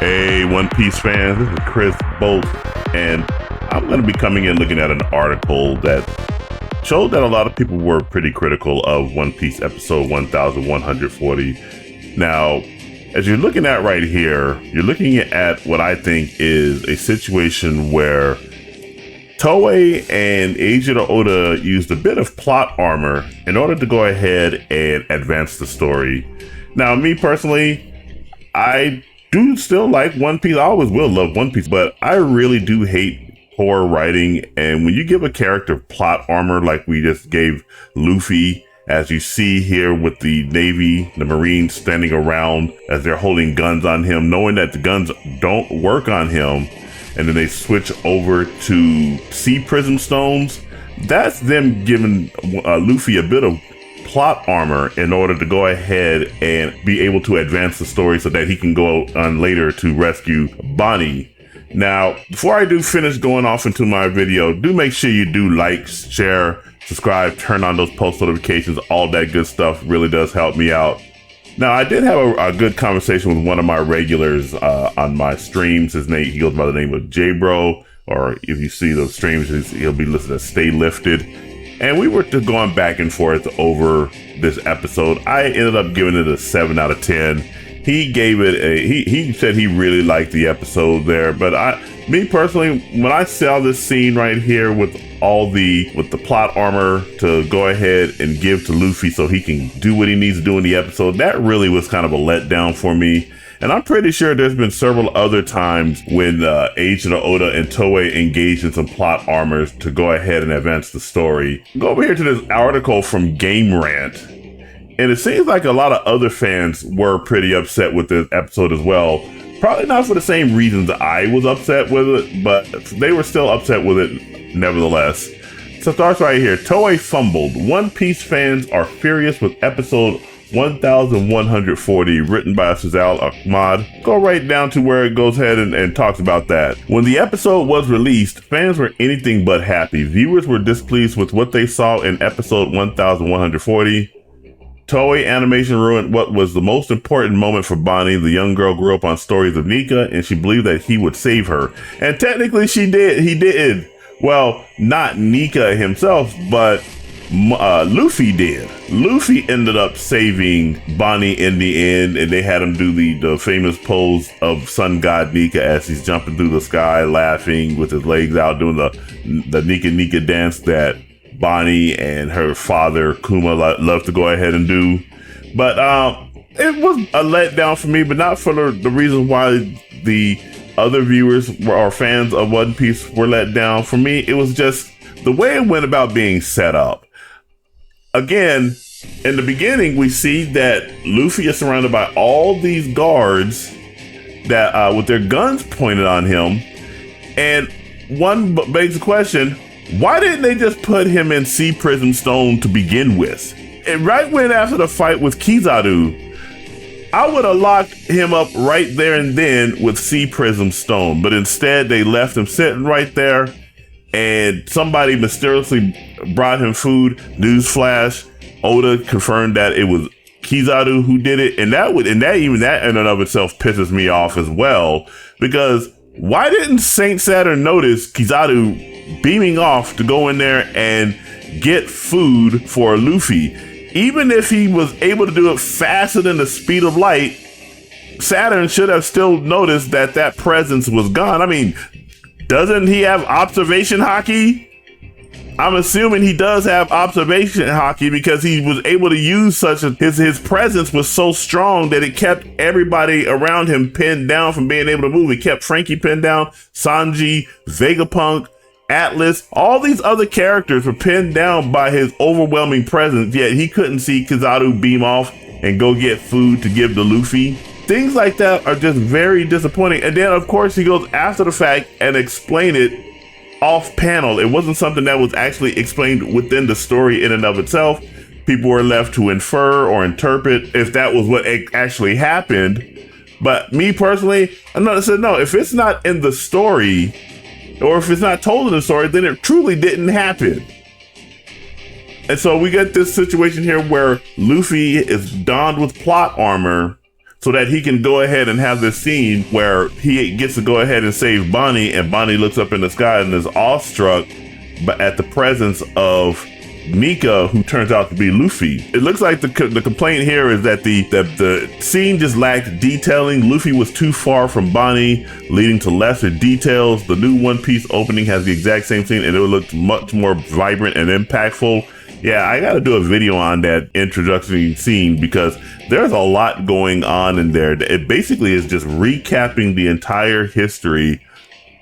Hey, One Piece fans, this is Chris Bolt, and I'm going to be coming in looking at an article that showed that a lot of people were pretty critical of One Piece episode 1140. Now, as you're looking at right here, you're looking at what I think is a situation where Toei and Eiji Oda used a bit of plot armor in order to go ahead and advance the story. Now, me personally, I do still like One Piece. I always will love One Piece, but I really do hate poor writing. And when you give a character plot armor like we just gave Luffy, as you see here with the Navy, the Marines standing around as they're holding guns on him, knowing that the guns don't work on him, and then they switch over to sea prism stones, that's them giving Luffy a bit of plot armor in order to go ahead and be able to advance the story so that he can go on later to rescue Bonnie. Now, before I do finish going off into my video, do make sure you do like, share, subscribe, turn on those post notifications. All that good stuff really does help me out. Now, I did have a good conversation with one of my regulars on my streams. His name, he goes by the name of J-Bro, or if you see those streams, he'll be listed as Stay Lifted. And we were just going back and forth over this episode. I ended up giving it a 7 out of 10. He gave it he said he really liked the episode there. But me personally, when I saw this scene right here with the plot armor to go ahead and give to Luffy so he can do what he needs to do in the episode, that really was kind of a letdown for me. And I'm pretty sure there's been several other times when Eiji Oda and Toei engaged in some plot armors to go ahead and advance the story. Go over here to this article from Game Rant. And it seems like a lot of other fans were pretty upset with this episode as well. Probably not for the same reasons I was upset with it, but they were still upset with it nevertheless. So it starts right here. Toei fumbled. One Piece fans are furious with episode 1140, written by Sazal Ahmad. Go right down to where it goes ahead and talks about that. When the episode was released, fans were anything but happy. Viewers were displeased with what they saw in episode 1140. Toei Animation ruined what was the most important moment for Bonnie. The young girl grew up on stories of Nika, and she believed that he would save her. And technically she did. He did. Well, not Nika himself, but Luffy did. Luffy ended up saving Bonnie in the end, and they had him do the famous pose of Sun God Nika as he's jumping through the sky, laughing with his legs out, doing the Nika dance that Bonnie and her father Kuma love to go ahead and do. But it was a letdown for me, but not for the reason why the other viewers or fans of One Piece were let down. For me, it was just the way it went about being set up. Again, in the beginning, we see that Luffy is surrounded by all these guards that with their guns pointed on him. And one begs the question, why didn't they just put him in Sea Prism Stone to begin with? And right when after the fight with Kizaru, I would have locked him up right there and then with Sea Prism Stone. But instead, they left him sitting right there, and somebody mysteriously brought him food. Newsflash, Oda confirmed that it was Kizaru who did it. And that in and of itself pisses me off as well, because why didn't Saint Saturn notice Kizaru beaming off to go in there and get food for Luffy? Even if he was able to do it faster than the speed of light, Saturn should have still noticed that presence was gone. I mean, doesn't he have observation hockey? I'm assuming he does have observation hockey because he was able to use his presence was so strong that it kept everybody around him pinned down from being able to move. It kept Frankie pinned down, Sanji, Vegapunk, Atlas, all these other characters were pinned down by his overwhelming presence, yet he couldn't see Kizaru beam off and go get food to give to Luffy. Things like that are just very disappointing. And then, of course, he goes after the fact and explain it off panel. It wasn't something that was actually explained within the story in and of itself. People were left to infer or interpret if that was what actually happened. But me personally, I said, no, if it's not in the story, or if it's not told in the story, then it truly didn't happen. And so we get this situation here where Luffy is donned with plot armor so that he can go ahead and have this scene where he gets to go ahead and save Bonnie, and Bonnie looks up in the sky and is awestruck at the presence of Nika, who turns out to be Luffy. It looks like the complaint here is that the scene just lacked detailing. Luffy was too far from Bonnie, leading to lesser details. The new One Piece opening has the exact same scene, and it looked much more vibrant and impactful. Yeah, I got to do a video on that introductory scene because there's a lot going on in there. It basically is just recapping the entire history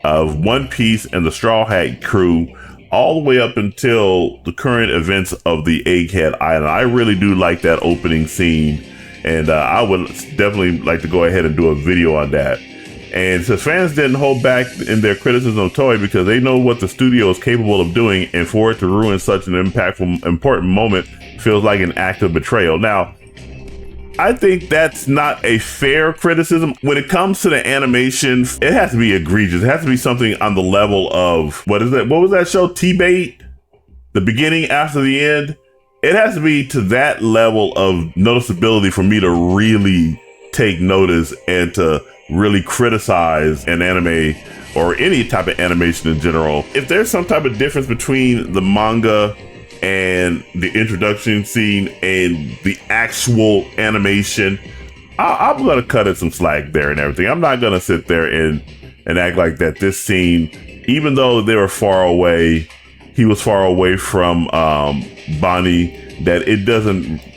of One Piece and the Straw Hat crew, all the way up until the current events of the Egghead Island. I really do like that opening scene, and I would definitely like to go ahead and do a video on that. And since fans didn't hold back in their criticism of Toei because they know what the studio is capable of doing, and for it to ruin such an impactful, important moment feels like an act of betrayal. Now, I think that's not a fair criticism. When it comes to the animation, it has to be egregious. It has to be something on the level of, what was that show? T-Bait? The beginning after the end? It has to be to that level of noticeability for me to really take notice and to really criticize an anime or any type of animation in general. If there's some type of difference between the manga and the introduction scene and the actual animation, I'm gonna cut it some slack there and everything. I'm not gonna sit there and act like that this scene, even though they were far away, he was far away from Bonnie, that it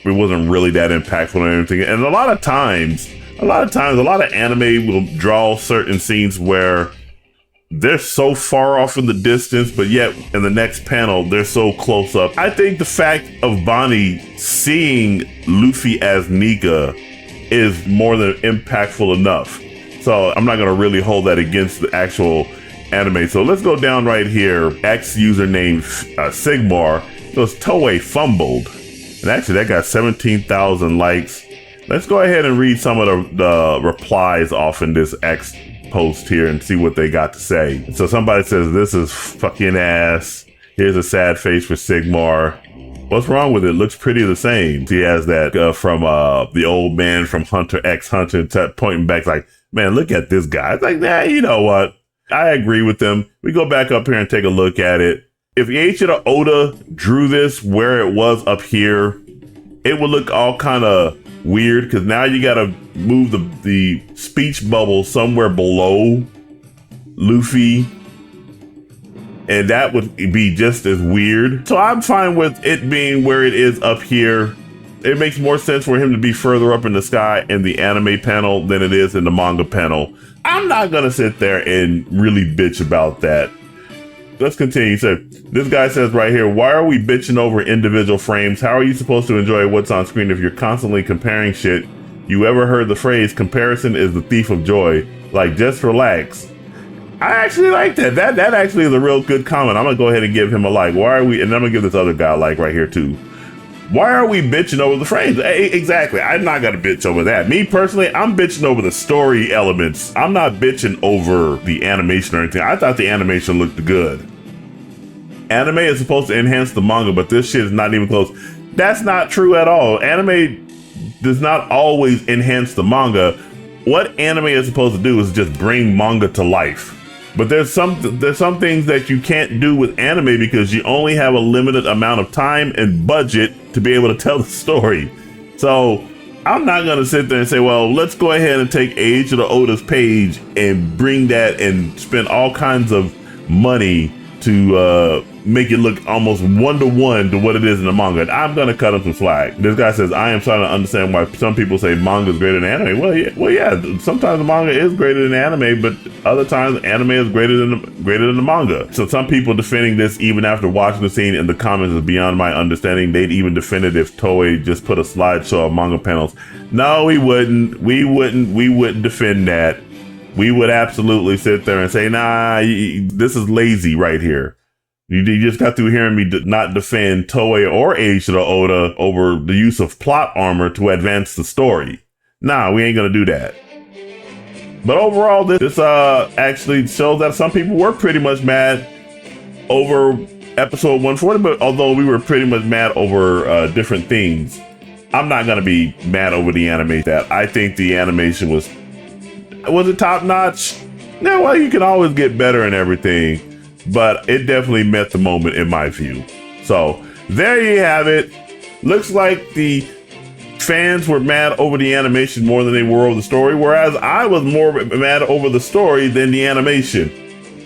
wasn't really that impactful or anything. And a lot of times, a lot of anime will draw certain scenes where they're so far off in the distance, but yet in the next panel, they're so close up. I think the fact of Bonnie seeing Luffy as Nika is more than impactful enough. So I'm not going to really hold that against the actual anime. So let's go down right here. X username Sigmar goes, Toei fumbled. And actually that got 17,000 likes. Let's go ahead and read some of the replies off in this X post here and see what they got to say. So somebody says, this is fucking ass. Here's a sad face for Sigmar. What's wrong with it? Looks pretty the same. He has that from the old man from Hunter x Hunter pointing back like, man, look at this guy. It's like, nah, you know what? I agree with them. We go back up here and take a look at it. If Eiichiro Oda drew this where it was up here, it would look all kind of weird because now you got to move the speech bubble somewhere below Luffy, and that would be just as weird. So I'm fine with it being where it is up here. It makes more sense for him to be further up in the sky in the anime panel than it is in the manga panel. I'm not gonna sit there and really bitch about that. Let's continue. So this guy says right here, why are we bitching over individual frames? How are you supposed to enjoy what's on screen if you're constantly comparing shit? You ever heard the phrase, comparison is the thief of joy? Like, just relax. I actually like that. That actually is a real good comment. I'm gonna go ahead and give him a like. Why are we, and I'm gonna give this other guy a like right here too. Why are we bitching over the frames? Exactly. I'm not gonna bitch over that. Me personally, I'm bitching over the story elements. I'm not bitching over the animation or anything. I thought the animation looked good. Anime is supposed to enhance the manga, but this shit is not even close. That's not true at all. Anime does not always enhance the manga. What anime is supposed to do is just bring manga to life. But there's some things that you can't do with anime because you only have a limited amount of time and budget to be able to tell the story. So I'm not gonna sit there and say, well, let's go ahead and take Eiichiro Oda's page and bring that and spend all kinds of money to make it look almost one-to-one to what it is in the manga. And I'm gonna cut him some slack. This guy says, I am trying to understand why some people say manga is greater than anime. Well, yeah. Sometimes the manga is greater than anime, but other times anime is greater than the manga. So some people defending this even after watching the scene in the comments is beyond my understanding. They'd even defend it if Toei just put a slideshow of manga panels. No, we wouldn't. We wouldn't defend that. We would absolutely sit there and say, nah, this is lazy right here. You just got through hearing me not defend Toei or Eiichiro Oda over the use of plot armor to advance the story. Nah, we ain't gonna do that. But overall, this actually shows that some people were pretty much mad over episode 140, but although we were pretty much mad over different things. I'm not gonna be mad over the anime. That I think the animation was it top notch? Yeah, well, you can always get better and everything, but it definitely met the moment in my view. So there you have it. Looks like the fans were mad over the animation more than they were over the story, whereas I was more mad over the story than the animation.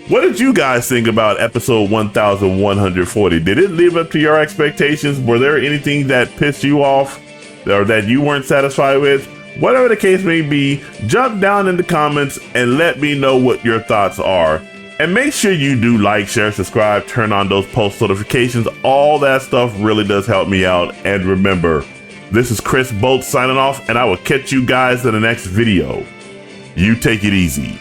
What did you guys think about episode 1140? Did it live up to your expectations? Were there anything that pissed you off or that you weren't satisfied with? Whatever the case may be, jump down in the comments and let me know what your thoughts are. And make sure you do like, share, subscribe, turn on those post notifications. All that stuff really does help me out. And remember, this is Chris Bolt signing off, and I will catch you guys in the next video. You take it easy.